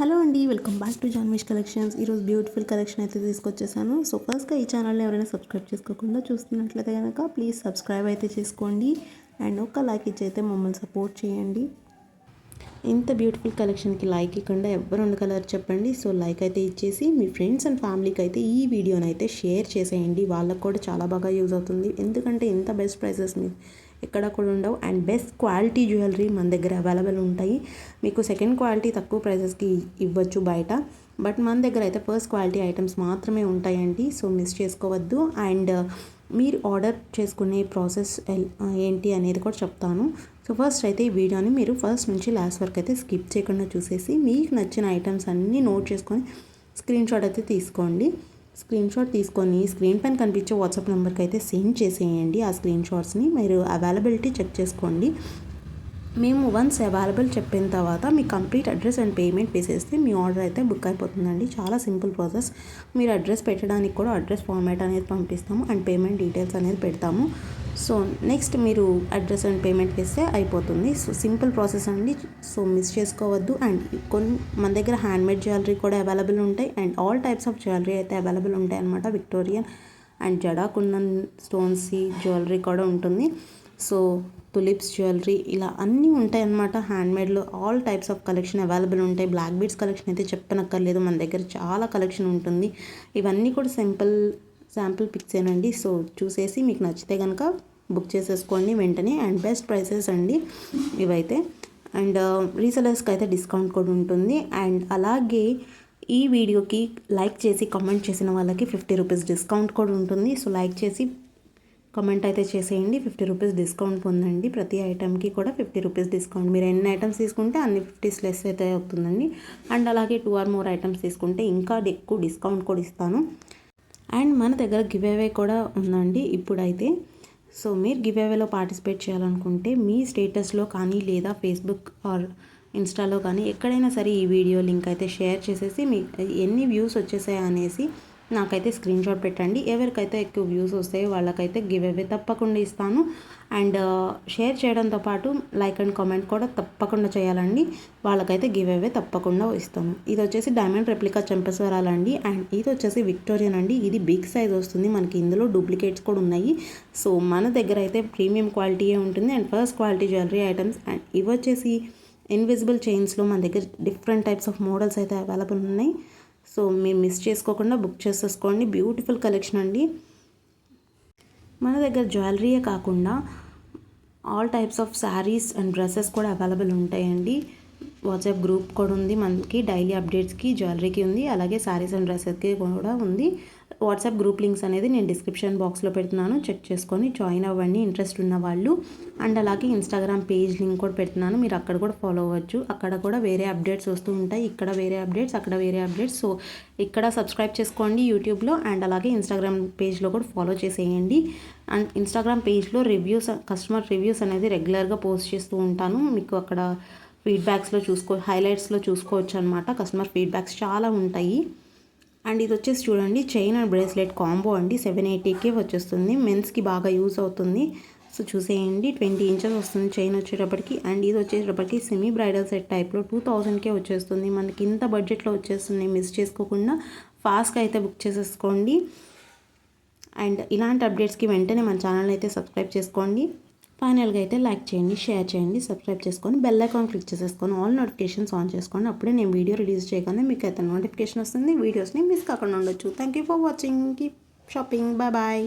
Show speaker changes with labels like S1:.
S1: Hello అండి, welcome back to జాన్విష్ collections. ఈరోజు beautiful collection అయితే తీసుకొచ్చేసాను. సో ఫస్ట్గా ఈ ఛానల్ని ఎవరైనా సబ్స్క్రైబ్ చేసుకోకుండా చూస్తున్నట్లయితే కనుక ప్లీజ్ సబ్స్క్రైబ్ అయితే చేసుకోండి అండ్ ఒక లైక్ ఇచ్చి అయితే మమ్మల్ని సపోర్ట్ చేయండి. ఇంత బ్యూటిఫుల్ కలెక్షన్కి లైక్ ఇవ్వకుండా ఎవరు ఉండగలరు చెప్పండి. సో లైక్ అయితే ఇచ్చేసి మీ ఫ్రెండ్స్ అండ్ ఫ్యామిలీకి అయితే ఈ వీడియోని అయితే షేర్ చేసేయండి. వాళ్ళకు కూడా చాలా బాగా యూజ్ అవుతుంది. ఎందుకంటే ఇంత బెస్ట్ ప్రైసెస్ ఎక్కడ కూడా ఉండవు అండ్ బెస్ట్ క్వాలిటీ జ్యువెలరీ మన దగ్గర అవైలబుల్ ఉంటాయి. మీకు సెకండ్ క్వాలిటీ తక్కువ ప్రైసెస్కి ఇవ్వచ్చు బయట, బట్ మన దగ్గర అయితే ఫస్ట్ క్వాలిటీ ఐటమ్స్ మాత్రమే ఉంటాయండి. సో మిస్ చేసుకోవద్దు. అండ్ మీరు ఆర్డర్ చేసుకునే ప్రాసెస్ ఏంటి అనేది కూడా చెప్తాను. సో ఫస్ట్ అయితే ఈ వీడియోని మీరు ఫస్ట్ నుంచి లాస్ట్ వరకు అయితే స్కిప్ చేయకుండా చూసేసి మీకు నచ్చిన ఐటమ్స్ అన్నీ నోట్ చేసుకొని స్క్రీన్ షాట్ అయితే తీసుకోండి. స్క్రీన్ షాట్ తీసుకొని స్క్రీన్ పైన కనిపించే వాట్సాప్ నెంబర్కి అయితే సెండ్ చేసేయండి. ఆ స్క్రీన్ షాట్స్ని మీరు అవైలబిలిటీ చెక్ చేసుకోండి. మేము వన్స్ అవైలబుల్ చెప్పిన తర్వాత మీ కంప్లీట్ అడ్రస్ అండ్ పేమెంట్ వేసేస్తే మీ ఆర్డర్ అయితే బుక్ అయిపోతుందండి. చాలా సింపుల్ ప్రాసెస్. మీరు అడ్రస్ పెట్టడానికి కూడా అడ్రస్ ఫార్మాట్ అనేది పంపిస్తాము అండ్ పేమెంట్ డీటెయిల్స్ అనేది పెడతాము. సో నెక్స్ట్ మీరు అడ్రస్ అండ్ పేమెంట్ వేస్తే అయిపోతుంది. సో సింపుల్ ప్రాసెస్ అండి. సో మిస్ చేసుకోవద్దు. అండ్ మన దగ్గర హ్యాండ్మేడ్ జ్యువెలరీ కూడా అవైలబుల్ ఉంటాయి and all types of jewellery అయితే అవైలబుల్ ఉంటాయి అన్నమాట. Victorian and jada kundan stones jewellery కూడా ఉంటుంది. సో తులిప్స్ జ్యువెలరీ ఇలా అన్నీ ఉంటాయి అన్నమాట. హ్యాండ్మేడ్లో all types of collection available ఉంటాయి. బ్లాక్ బీడ్స్ కలెక్షన్ అయితే చెప్పనక్కర్లేదు, మన దగ్గర చాలా కలెక్షన్ ఉంటుంది. ఇవన్నీ కూడా శాంపుల్ పిక్సేనండి. సో చూసేసి మీకు నచ్చితే కనుక బుక్ చేసేసుకోండి వెంటనే. అండ్ బెస్ట్ ప్రైసెస్ అండి ఇవైతే. అండ్ రీసెలర్స్కి అయితే డిస్కౌంట్ కూడా ఉంటుంది. అండ్ అలాగే ఈ వీడియోకి లైక్ చేసి కామెంట్ చేసిన వాళ్ళకి 50 రూపీస్ డిస్కౌంట్ కూడా ఉంటుంది. సో లైక్ చేసి కామెంట్ అయితే చేసేయండి. 50 రూపీస్ డిస్కౌంట్ పొందండి. ప్రతి ఐటమ్కి కూడా 50 రూపీస్ డిస్కౌంట్. మీరు ఎన్ని ఐటమ్స్ తీసుకుంటే అన్ని 50 లెస్ అయితే అవుతుందండి. అండ్ అలాగే 2 or more ఐటమ్స్ తీసుకుంటే ఇంకా ఎక్కువ డిస్కౌంట్ కూడా ఇస్తాను. అండ్ మన దగ్గర గివ్ అవే కూడా ఉందండి ఇప్పుడైతే. సో మీరు గివ్ అవేలో పార్టిసిపేట్ చేయాలనుకుంటే మీ స్టేటస్లో కానీ లేదా ఫేస్బుక్ ఆర్ ఇన్స్టాలో కానీ ఎక్కడైనా సరే ఈ వీడియో లింక్ అయితే షేర్ చేసేసి మీ ఎన్ని వ్యూస్ వచ్చేసాయి అనేసి నాకైతే స్క్రీన్ షాట్ పెట్టండి. ఎవరికైతే ఎక్కువ వ్యూస్ వస్తాయో వాళ్ళకైతే గివ్ అవే తప్పకుండా ఇస్తాను. అండ్ షేర్ చేయడంతో పాటు లైక్ అండ్ కామెంట్ కూడా తప్పకుండా చేయాలండి. వాళ్ళకైతే గివ్ అవే తప్పకుండా ఇస్తాను. ఇది వచ్చేసి డైమండ్ రెప్లికా చెంపస్వరాలండి. అండ్ ఇది వచ్చేసి విక్టోరియన్ అండి. ఇది బిగ్ సైజ్ వస్తుంది మనకి. ఇందులో డూప్లికేట్స్ కూడా ఉన్నాయి. సో మన దగ్గర అయితే ప్రీమియం క్వాలిటీయే ఉంటుంది and first quality jewellery items. And ఇవి వచ్చేసి ఇన్విజిబుల్ చైన్స్లో మన దగ్గర డిఫరెంట్ టైప్స్ ఆఫ్ మోడల్స్ అయితే అవైలబుల్ ఉన్నాయి. సో మీరు మిస్ చేసుకోకుండా బుక్ చేసేసుకోండి. బ్యూటిఫుల్ కలెక్షన్ అండి. మన దగ్గర జ్యువెలరీయే కాకుండా all types of saris and dresses కూడా అవైలబుల్ ఉంటాయండి. వాట్సాప్ గ్రూప్ కూడా ఉంది మనకి. డైలీ అప్డేట్స్కి జ్యువెలరీకి ఉంది, అలాగే శారీస్ అండ్ డ్రెస్సెస్కి కూడా ఉంది. వాట్సాప్ గ్రూప్ లింక్స్ అనేది నేను డిస్క్రిప్షన్ బాక్స్లో పెడుతున్నాను, చెక్ చేసుకొని జాయిన్ అవ్వండి ఇంట్రెస్ట్ ఉన్న వాళ్ళు. అండ్ అలాగే ఇన్స్టాగ్రామ్ పేజ్ లింక్ కూడా పెడుతున్నాను, మీరు అక్కడ కూడా ఫాలో అవ్వచ్చు. అక్కడ కూడా వేరే అప్డేట్స్ వస్తూ ఉంటాయి. ఇక్కడ వేరే అప్డేట్స్, అక్కడ వేరే అప్డేట్స్. సో ఇక్కడ సబ్స్క్రైబ్ చేసుకోండి యూట్యూబ్లో. అండ్ అలాగే ఇన్స్టాగ్రామ్ పేజ్లో కూడా ఫాలో చేసేయండి. అండ్ ఇన్స్టాగ్రామ్ పేజ్లో కస్టమర్ రివ్యూస్ అనేది రెగ్యులర్గా పోస్ట్ చేస్తూ ఉంటాను. మీకు అక్కడ ఫీడ్బ్యాక్స్లో హైలైట్స్లో చూసుకోవచ్చు అనమాట. కస్టమర్ ఫీడ్బ్యాక్స్ చాలా ఉంటాయి. అండ్ ఇది వచ్చేసి చూడండి, చైన్ అండ్ బ్రేస్లెట్ కాంబో అండి. 780కే వచ్చేస్తుంది. మెన్స్కి బాగా యూజ్ అవుతుంది. సో చూసేయండి, 20 ఇంచెస్ వస్తుంది చైన్ వచ్చేటప్పటికి. అండ్ ఇది వచ్చేటప్పటికి సెమీ బ్రైడల్ సెట్ టైప్లో 2000కే వచ్చేస్తుంది. మనకి ఇంత బడ్జెట్లో వచ్చేస్తుంది. మిస్ చేసుకోకుండా ఫాస్ట్గా అయితే బుక్ చేసేసుకోండి. అండ్ ఇలాంటి అప్డేట్స్కి వెంటనే మన ఛానల్ అయితే సబ్స్క్రైబ్ చేసుకోండి. ఫైనల్గా అయితే లైక్ చేయండి, షేర్ చేయండి, సబ్స్క్రైబ్ చేసుకొని బెల్ ఐకాన్ క్లిక్ చేసేసుకొని ఆల్ నోటిఫికేషన్స్ ఆన్ చేసుకోండి. అప్పుడే నేను వీడియో రిలీజ్ చేయగానే మీకు అయితే నోటిఫికేషన్ వస్తుంది. వీడియోస్ని మిస్ కాకుండా ఉండొచ్చు. Thank you for watching. Keep shopping. Bye bye.